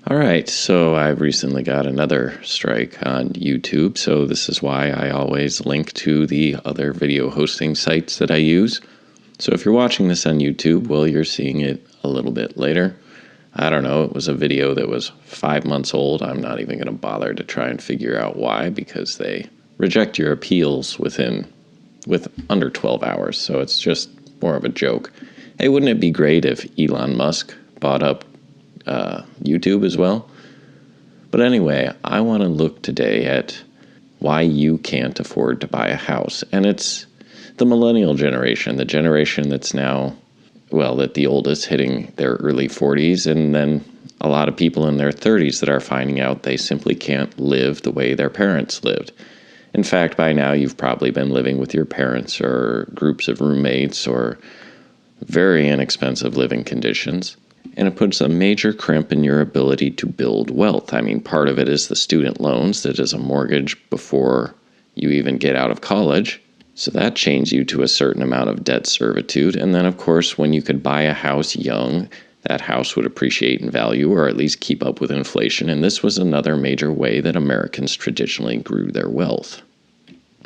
All right, so I've recently got another strike on YouTube, so this is why I always link to the other video hosting sites that I use. So if you're watching this on YouTube, well, you're seeing it a little bit later. I don't know, it was a video that was 5 months old. I'm not even going to bother to try and figure out why, because they reject your appeals with under 12 hours, so it's just more of a joke. Hey, wouldn't it be great if Elon Musk bought up YouTube as well? But anyway, I want to look today at why you can't afford to buy a house. And it's the millennial generation, the generation that's now, well, at the oldest, hitting their early 40s, and then a lot of people in their 30s that are finding out they simply can't live the way their parents lived. In fact, by now you've probably been living with your parents or groups of roommates or very inexpensive living conditions. And it puts a major crimp in your ability to build wealth. I mean, part of it is the student loans, that is a mortgage before you even get out of college. So that chains you to a certain amount of debt servitude. And then, of course, when you could buy a house young, that house would appreciate in value or at least keep up with inflation. And this was another major way that Americans traditionally grew their wealth.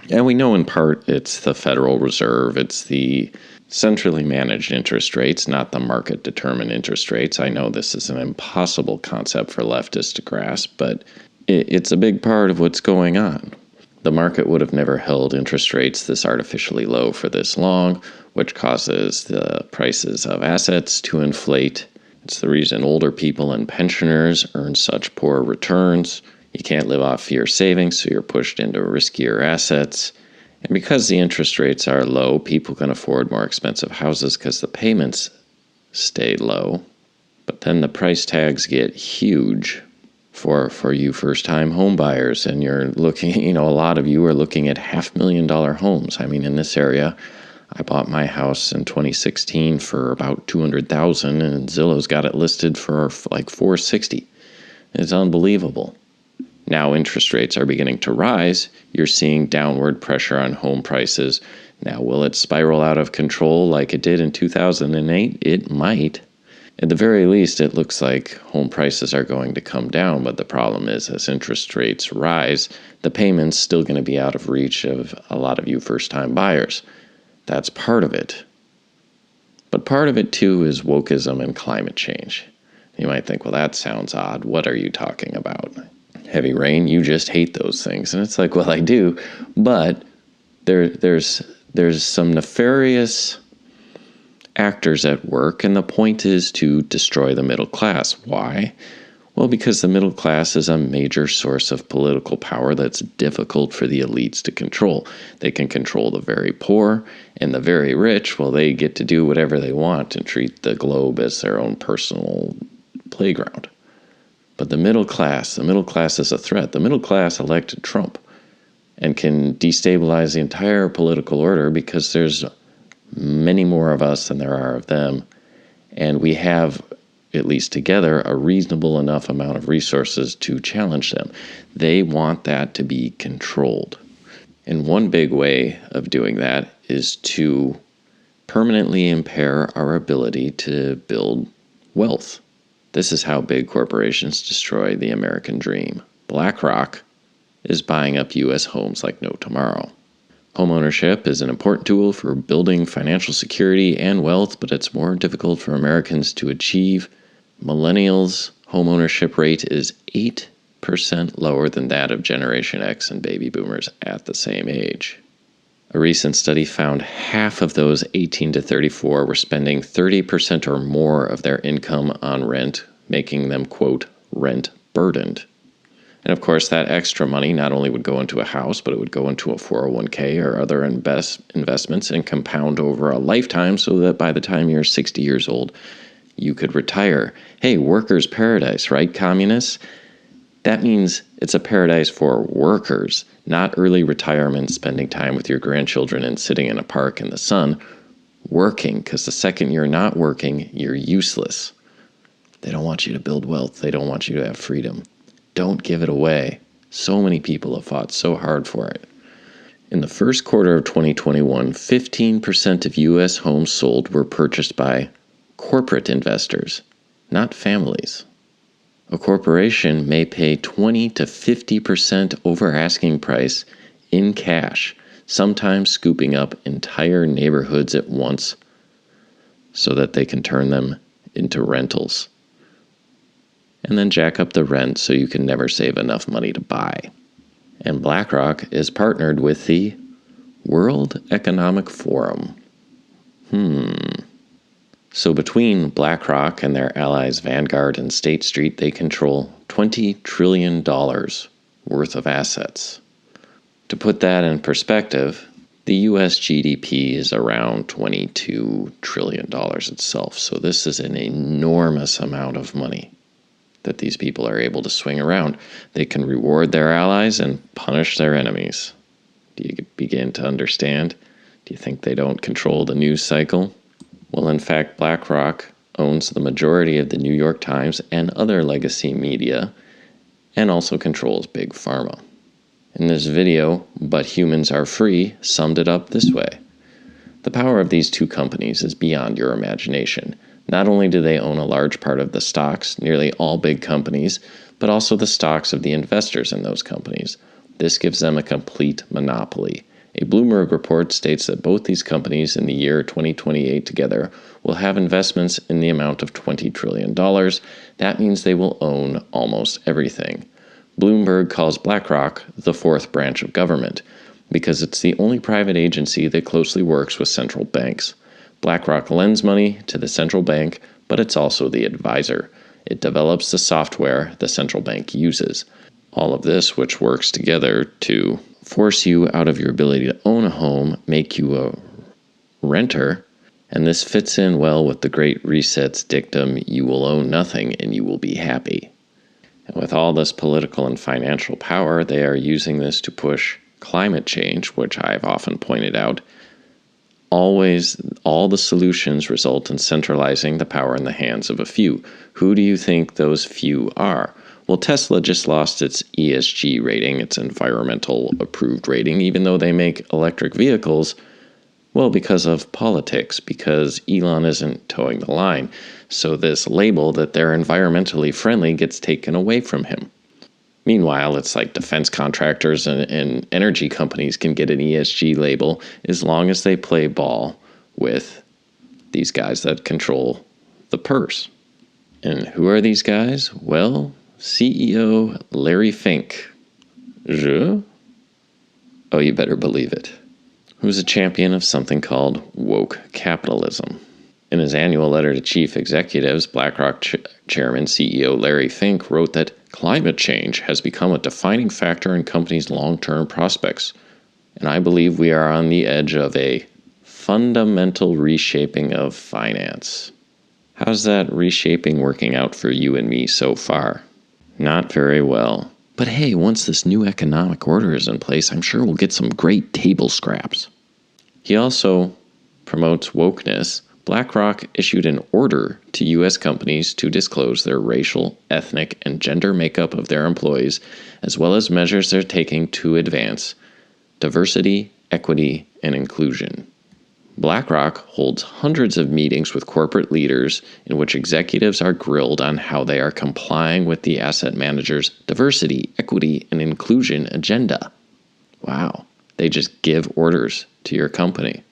And we know in part it's the Federal Reserve, it's the centrally managed interest rates, not the market-determined interest rates. I know this is an impossible concept for leftists to grasp, but it's a big part of what's going on. The market would have never held interest rates this artificially low for this long, which causes the prices of assets to inflate. It's the reason older people and pensioners earn such poor returns. You can't live off your savings, so you're pushed into riskier assets. And because the interest rates are low, people can afford more expensive houses because the payments stay low. But then the price tags get huge for you first-time home buyers. And you're looking, a lot of you are looking at $500,000 homes. I mean, in this area, I bought my house in 2016 for about $200,000, and Zillow's got it listed for like $460,000. It's unbelievable. Now interest rates are beginning to rise. You're seeing downward pressure on home prices. Now, will it spiral out of control like it did in 2008? It might. At the very least, it looks like home prices are going to come down, but the problem is as interest rates rise, the payment's still going to be out of reach of a lot of you first-time buyers. That's part of it. But part of it, too, is wokeism and climate change. You might think, well, that sounds odd. What are you talking about? Heavy rain, you just hate those things. And it's like, well, I do, but there's some nefarious actors at work, and the point is to destroy the middle class. Why? Well, because the middle class is a major source of political power that's difficult for the elites to control. They can control the very poor, and the very rich, well, they get to do whatever they want and treat the globe as their own personal playground. But the middle class is a threat. The middle class elected Trump and can destabilize the entire political order because there's many more of us than there are of them. And we have, at least together, a reasonable enough amount of resources to challenge them. They want that to be controlled. And one big way of doing that is to permanently impair our ability to build wealth. This is how big corporations destroy the American dream. BlackRock is buying up U.S. homes like no tomorrow. Homeownership is an important tool for building financial security and wealth, but it's more difficult for Americans to achieve. Millennials' homeownership rate is 8% lower than that of Generation X and baby boomers at the same age. A recent study found half of those 18 to 34 were spending 30% or more of their income on rent, making them, quote, rent burdened. And of course, that extra money not only would go into a house, but it would go into a 401k or other investments and compound over a lifetime so that by the time you're 60 years old, you could retire. Hey, workers' paradise, right, communists? That means it's a paradise for workers, not early retirement, spending time with your grandchildren and sitting in a park in the sun. Working, because the second you're not working, you're useless. They don't want you to build wealth. They don't want you to have freedom. Don't give it away. So many people have fought so hard for it. In the first quarter of 2021, 15% of U.S. homes sold were purchased by corporate investors, not families. A corporation may pay 20 to 50% over asking price in cash, sometimes scooping up entire neighborhoods at once so that they can turn them into rentals, and then jack up the rent so you can never save enough money to buy. And BlackRock is partnered with the World Economic Forum. So between BlackRock and their allies Vanguard and State Street, they control $20 trillion worth of assets. To put that in perspective, the US GDP is around $22 trillion itself. So this is an enormous amount of money that these people are able to swing around. They can reward their allies and punish their enemies. Do you begin to understand? Do you think they don't control the news cycle? Well, in fact, BlackRock owns the majority of the New York Times and other legacy media, and also controls Big Pharma. In this video, But Humans Are Free summed it up this way. The power of these two companies is beyond your imagination. Not only do they own a large part of the stocks, nearly all big companies, but also the stocks of the investors in those companies. This gives them a complete monopoly. A Bloomberg report states that both these companies in the year 2028 together will have investments in the amount of $20 trillion. That means they will own almost everything. Bloomberg calls BlackRock the fourth branch of government because it's the only private agency that closely works with central banks. BlackRock lends money to the central bank, but it's also the advisor. It develops the software the central bank uses. All of this, which works together to force you out of your ability to own a home, make you a renter, and this fits in well with the Great Reset's dictum, you will own nothing and you will be happy. And with all this political and financial power, they are using this to push climate change, which I've often pointed out. Always, all the solutions result in centralizing the power in the hands of a few. Who do you think those few are? Well, Tesla just lost its ESG rating, its environmental approved rating, even though they make electric vehicles. Well, because of politics, because Elon isn't towing the line. So this label that they're environmentally friendly gets taken away from him. Meanwhile, it's like defense contractors and energy companies can get an ESG label as long as they play ball with these guys that control the purse. And who are these guys? Well, CEO Larry Fink. Je? Oh, you better believe it. Who's a champion of something called woke capitalism. In his annual letter to chief executives, BlackRock chairman CEO Larry Fink wrote that climate change has become a defining factor in companies' long-term prospects, and I believe we are on the edge of a fundamental reshaping of finance. How's that reshaping working out for you and me so far? Not very well. But hey, once this new economic order is in place, I'm sure we'll get some great table scraps. He also promotes wokeness. BlackRock issued an order to U.S. companies to disclose their racial, ethnic, and gender makeup of their employees, as well as measures they're taking to advance diversity, equity, and inclusion. BlackRock holds hundreds of meetings with corporate leaders in which executives are grilled on how they are complying with the asset manager's diversity, equity, and inclusion agenda. Wow, they just give orders to your company.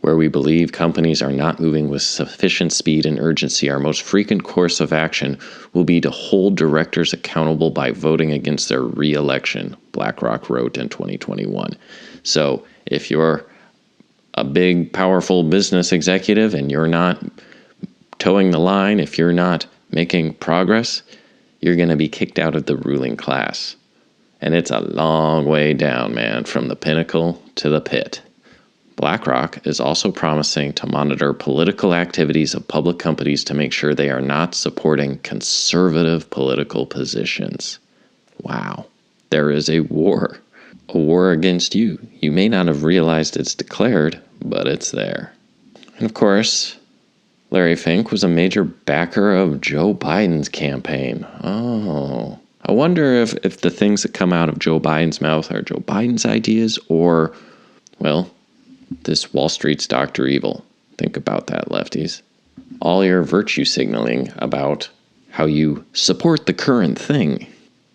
Where we believe companies are not moving with sufficient speed and urgency, our most frequent course of action will be to hold directors accountable by voting against their re-election, BlackRock wrote in 2021. So if you're a big, powerful business executive and you're not towing the line, if you're not making progress, you're going to be kicked out of the ruling class. And it's a long way down, man, from the pinnacle to the pit. BlackRock is also promising to monitor political activities of public companies to make sure they are not supporting conservative political positions. Wow, there is a war against you. You may not have realized it's declared, but it's there. And of course, Larry Fink was a major backer of Joe Biden's campaign. Oh, I wonder if the things that come out of Joe Biden's mouth are Joe Biden's ideas or, well, this Wall Street's Dr. Evil. Think about that, lefties. All your virtue signaling about how you support the current thing.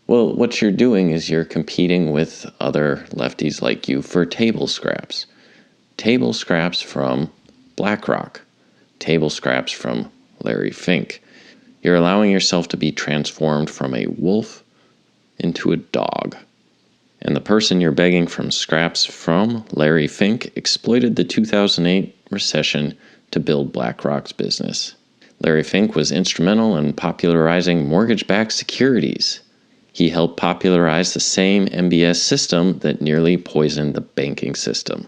Well, what you're doing is you're competing with other lefties like you for table scraps. Table scraps from BlackRock. Table scraps from Larry Fink. You're allowing yourself to be transformed from a wolf into a dog. And the person you're begging from scraps from, Larry Fink, exploited the 2008 recession to build BlackRock's business. Larry Fink was instrumental in popularizing mortgage-backed securities. He helped popularize the same MBS system that nearly poisoned the banking system.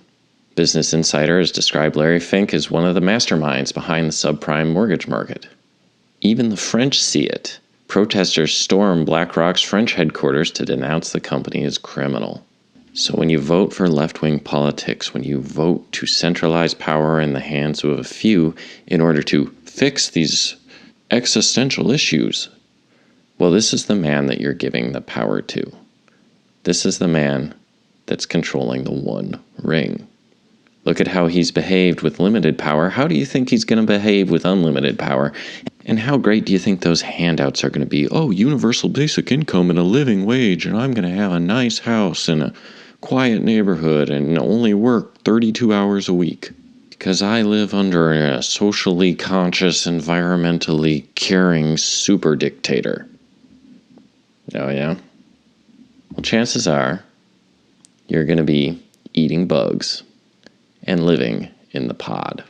Business Insider has described Larry Fink as one of the masterminds behind the subprime mortgage market. Even the French see it. Protesters stormed BlackRock's French headquarters to denounce the company as criminal. So when you vote for left-wing politics, when you vote to centralize power in the hands of a few in order to fix these existential issues, well, this is the man that you're giving the power to. This is the man that's controlling the One Ring. Look at how he's behaved with limited power. How do you think he's going to behave with unlimited power? And how great do you think those handouts are going to be? Oh, universal basic income and a living wage, and I'm going to have a nice house and a quiet neighborhood and only work 32 hours a week. Because I live under a socially conscious, environmentally caring super dictator. Oh, yeah? Well, chances are you're going to be eating bugs and living in the pod.